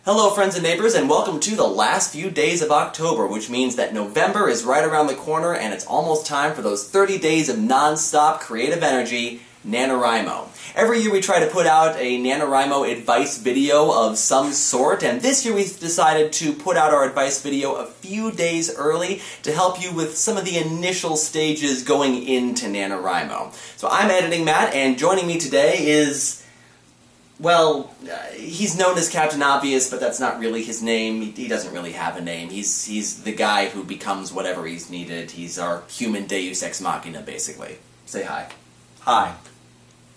Hello friends and neighbors, and welcome to the last few days of October, which means that November is right around the corner and it's almost time for those 30 days of non-stop creative energy, NaNoWriMo. Every year we try to put out a NaNoWriMo advice video of some sort, and this year we've decided to put out our advice video a few days early to help you with some of the initial stages going into NaNoWriMo. So I'm Editing Matt, and joining me today is... well, he's known as Captain Obvious, but that's not really his name. He doesn't really have a name. He's the guy who becomes whatever he's needed. He's our human deus ex machina, basically. Say hi. Hi.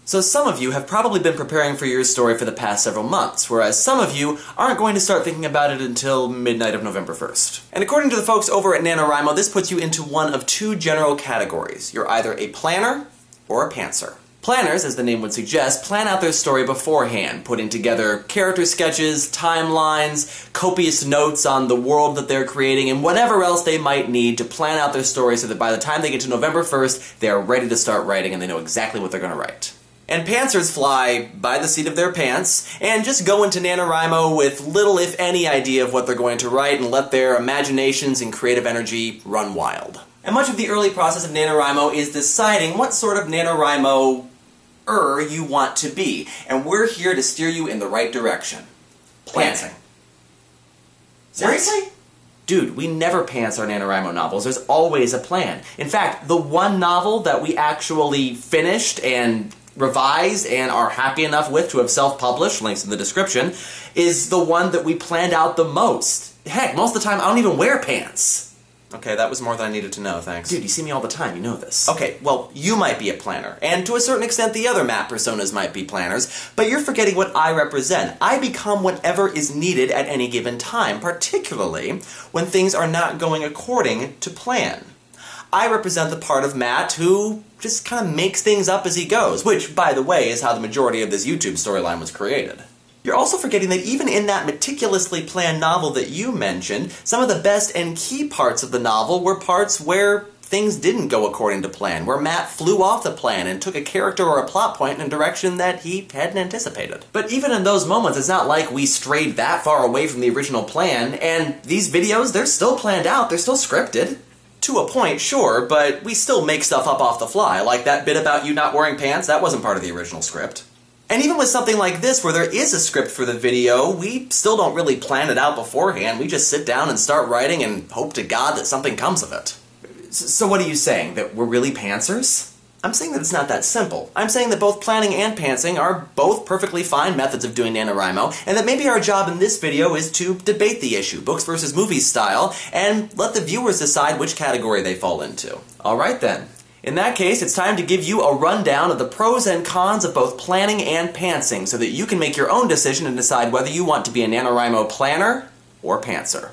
So some of you have probably been preparing for your story for the past several months, whereas some of you aren't going to start thinking about it until midnight of November 1st. And according to the folks over at NaNoWriMo, this puts you into one of two general categories. You're either a planner or a pantser. Planners, as the name would suggest, plan out their story beforehand, putting together character sketches, timelines, copious notes on the world that they're creating, and whatever else they might need to plan out their story so that by the time they get to November 1st, they are ready to start writing and they know exactly what they're going to write. And pantsers fly by the seat of their pants and just go into NaNoWriMo with little, if any, idea of what they're going to write and let their imaginations and creative energy run wild. And much of the early process of NaNoWriMo is deciding what sort of NaNoWriMo you want to be, and we're here to steer you in the right direction. Pantsing. Seriously? Dude, we never pants our NaNoWriMo novels. There's always a plan. In fact, the one novel that we actually finished and revised and are happy enough with to have self-published, links in the description, is the one that we planned out the most. Heck, most of the time I don't even wear pants. Okay, that was more than I needed to know, thanks. Dude, you see me all the time, you know this. Okay, well, you might be a planner, and to a certain extent the other map personas might be planners, but you're forgetting what I represent. I become whatever is needed at any given time, particularly when things are not going according to plan. I represent the part of Matt who just kind of makes things up as he goes, which, by the way, is how the majority of this YouTube storyline was created. You're also forgetting that even in that meticulously planned novel that you mentioned, some of the best and key parts of the novel were parts where things didn't go according to plan, where Matt flew off the plan and took a character or a plot point in a direction that he hadn't anticipated. But even in those moments, it's not like we strayed that far away from the original plan, and these videos, they're still planned out, they're still scripted. To a point, sure, but we still make stuff up off the fly, like that bit about you not wearing pants, that wasn't part of the original script. And even with something like this, where there is a script for the video, we still don't really plan it out beforehand. We just sit down and start writing and hope to God that something comes of it. So what are you saying? That we're really pantsers? I'm saying that it's not that simple. I'm saying that both planning and pantsing are both perfectly fine methods of doing NaNoWriMo, and that maybe our job in this video is to debate the issue, books versus movies style, and let the viewers decide which category they fall into. Alright then. In that case, it's time to give you a rundown of the pros and cons of both planning and pantsing so that you can make your own decision and decide whether you want to be a NaNoWriMo planner or pantser.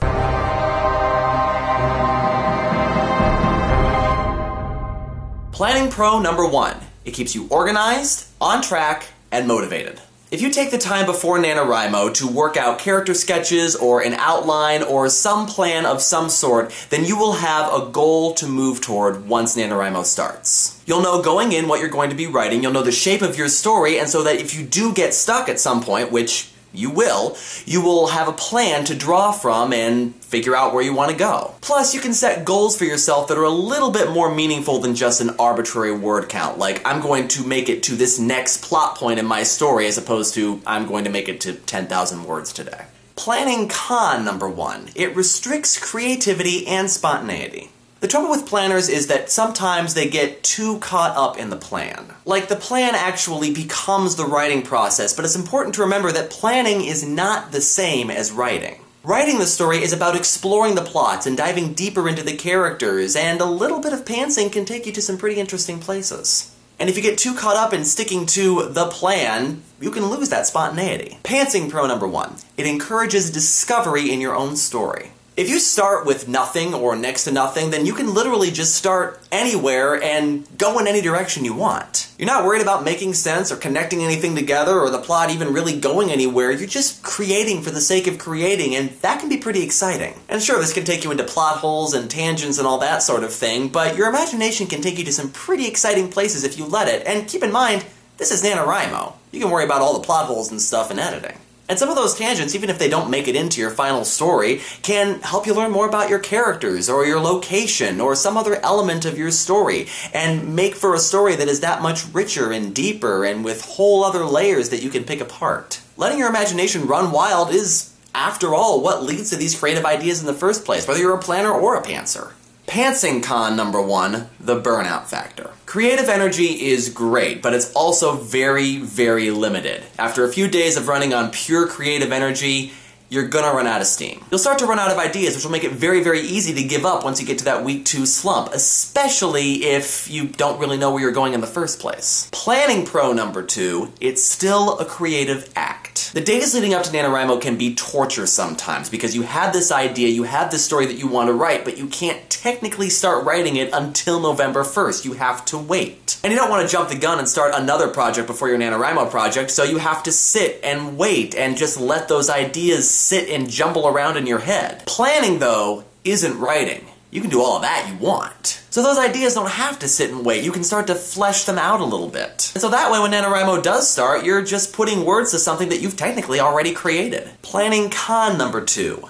Planning pro number 1. It keeps you organized, on track, and motivated. If you take the time before NaNoWriMo to work out character sketches or an outline or some plan of some sort, then you will have a goal to move toward once NaNoWriMo starts. You'll know going in what you're going to be writing, you'll know the shape of your story, and so that if you do get stuck at some point, which you will have a plan to draw from and figure out where you want to go. Plus, you can set goals for yourself that are a little bit more meaningful than just an arbitrary word count, like I'm going to make it to this next plot point in my story as opposed to I'm going to make it to 10,000 words today. Planning con number 1. It restricts creativity and spontaneity. The trouble with planners is that sometimes they get too caught up in the plan. Like, the plan actually becomes the writing process, but it's important to remember that planning is not the same as writing. Writing the story is about exploring the plots and diving deeper into the characters, and a little bit of pantsing can take you to some pretty interesting places. And if you get too caught up in sticking to the plan, you can lose that spontaneity. Pantsing pro number 1. It encourages discovery in your own story. If you start with nothing or next to nothing, then you can literally just start anywhere and go in any direction you want. You're not worried about making sense or connecting anything together or the plot even really going anywhere. You're just creating for the sake of creating, and that can be pretty exciting. And sure, this can take you into plot holes and tangents and all that sort of thing, but your imagination can take you to some pretty exciting places if you let it. And keep in mind, this is NaNoWriMo. You can worry about all the plot holes and stuff in editing. And some of those tangents, even if they don't make it into your final story, can help you learn more about your characters, or your location, or some other element of your story, and make for a story that is that much richer and deeper, and with whole other layers that you can pick apart. Letting your imagination run wild is, after all, what leads to these creative ideas in the first place, whether you're a planner or a pantser. Pantsing con number 1, the burnout factor. Creative energy is great, but it's also very, very limited. After a few days of running on pure creative energy, you're gonna run out of steam. You'll start to run out of ideas, which will make it very, very easy to give up once you get to that week 2 slump, especially if you don't really know where you're going in the first place. Planning pro number 2, it's still a creative act. The days leading up to NaNoWriMo can be torture sometimes, because you have this idea, you have this story that you want to write, but you can't technically start writing it until November 1st. You have to wait. And you don't want to jump the gun and start another project before your NaNoWriMo project, so you have to sit and wait and just let those ideas sit and jumble around in your head. Planning, though, isn't writing. You can do all of that you want. So those ideas don't have to sit and wait. You can start to flesh them out a little bit. And so that way when NaNoWriMo does start, you're just putting words to something that you've technically already created. Planning con number 2.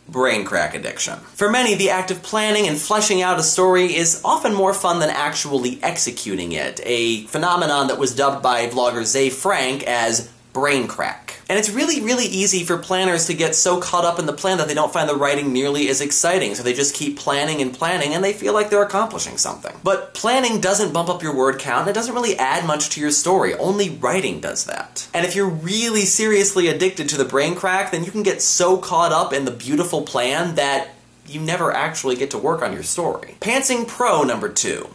Brain crack addiction. For many, the act of planning and fleshing out a story is often more fun than actually executing it, a phenomenon that was dubbed by vlogger Zay Frank as brain crack. And it's really, really easy for planners to get so caught up in the plan that they don't find the writing nearly as exciting, so they just keep planning and planning and they feel like they're accomplishing something. But planning doesn't bump up your word count, and it doesn't really add much to your story. Only writing does that. And if you're really seriously addicted to the brain crack, then you can get so caught up in the beautiful plan that you never actually get to work on your story. Pantsing pro number 2.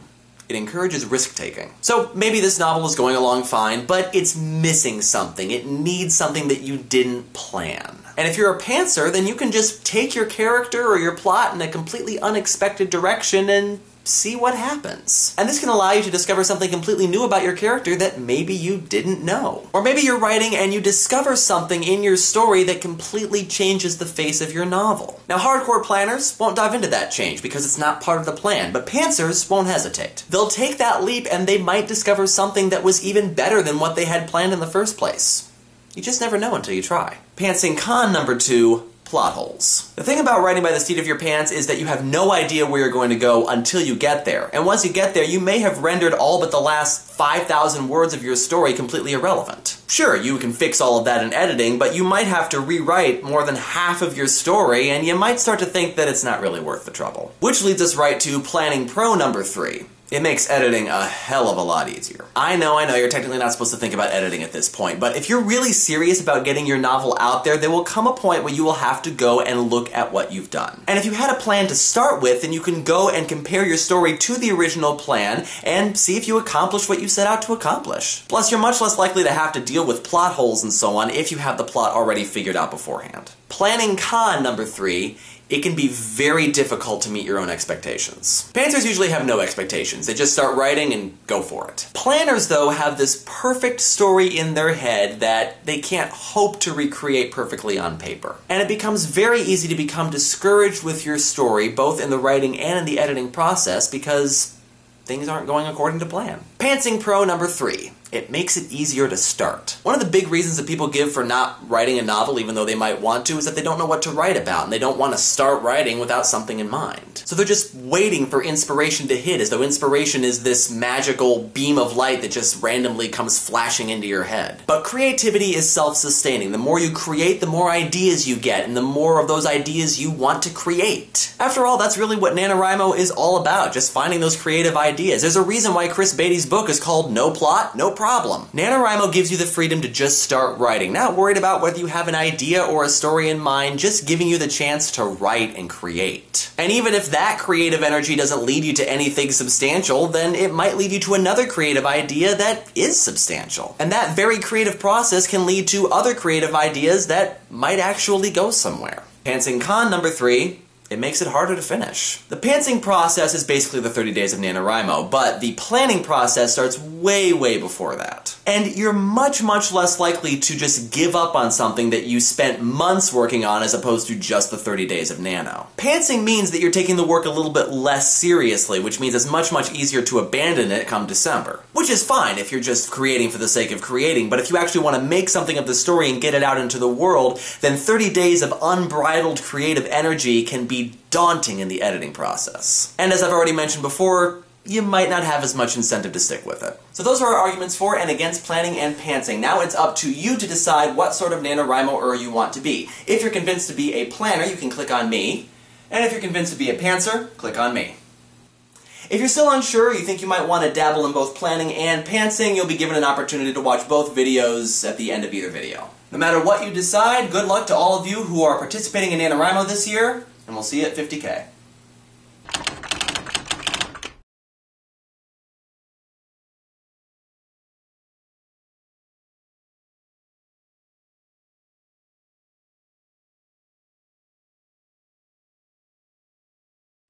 It encourages risk-taking. So maybe this novel is going along fine, but it's missing something. It needs something that you didn't plan. And if you're a pantser, then you can just take your character or your plot in a completely unexpected direction and see what happens. And this can allow you to discover something completely new about your character that maybe you didn't know. Or maybe you're writing and you discover something in your story that completely changes the face of your novel. Now, hardcore planners won't dive into that change because it's not part of the plan, but pantsers won't hesitate. They'll take that leap and they might discover something that was even better than what they had planned in the first place. You just never know until you try. Pantsing con number 2. Plot holes. The thing about writing by the seat of your pants is that you have no idea where you're going to go until you get there. And once you get there, you may have rendered all but the last 5,000 words of your story completely irrelevant. Sure, you can fix all of that in editing, but you might have to rewrite more than half of your story, and you might start to think that it's not really worth the trouble. Which leads us right to planning pro number 3. It makes editing a hell of a lot easier. I know, you're technically not supposed to think about editing at this point, but if you're really serious about getting your novel out there will come a point where you will have to go and look at what you've done. And if you had a plan to start with, then you can go and compare your story to the original plan and see if you accomplished what you set out to accomplish. Plus, you're much less likely to have to deal with plot holes and so on if you have the plot already figured out beforehand. Planning con number 3. It can be very difficult to meet your own expectations. Pantsers usually have no expectations. They just start writing and go for it. Planners, though, have this perfect story in their head that they can't hope to recreate perfectly on paper. And it becomes very easy to become discouraged with your story, both in the writing and in the editing process, because things aren't going according to plan. Pantsing pro number 3. It makes it easier to start. One of the big reasons that people give for not writing a novel, even though they might want to, is that they don't know what to write about, and they don't want to start writing without something in mind. So they're just waiting for inspiration to hit, as though inspiration is this magical beam of light that just randomly comes flashing into your head. But creativity is self-sustaining. The more you create, the more ideas you get, and the more of those ideas you want to create. After all, that's really what NaNoWriMo is all about, just finding those creative ideas. There's a reason why Chris Beatty's book is called No Plot, No Problem. NaNoWriMo gives you the freedom to just start writing, not worried about whether you have an idea or a story in mind, just giving you the chance to write and create. And even if that creative energy doesn't lead you to anything substantial, then it might lead you to another creative idea that is substantial. And that very creative process can lead to other creative ideas that might actually go somewhere. Pantsing con number 3. it makes it harder to finish. The pantsing process is basically the 30 days of NaNoWriMo, but the planning process starts way, way before that. And you're much, much less likely to just give up on something that you spent months working on as opposed to just the 30 days of Nano. Pantsing means that you're taking the work a little bit less seriously, which means it's much, much easier to abandon it come December. Which is fine if you're just creating for the sake of creating, but if you actually want to make something of the story and get it out into the world, then 30 days of unbridled creative energy can be daunting in the editing process. And as I've already mentioned before, you might not have as much incentive to stick with it. So those are our arguments for and against planning and pantsing. Now it's up to you to decide what sort of NaNoWriMo-er you want to be. If you're convinced to be a planner, you can click on me. And if you're convinced to be a pantser, click on me. If you're still unsure, you think you might want to dabble in both planning and pantsing, you'll be given an opportunity to watch both videos at the end of either video. No matter what you decide, good luck to all of you who are participating in NaNoWriMo this year, and we'll see you at 50K.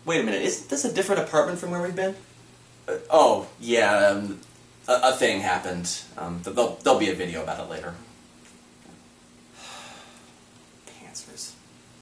Wait a minute, isn't this a different apartment from where we've been? Oh, yeah, a thing happened. There'll be a video about it later. Pantsers.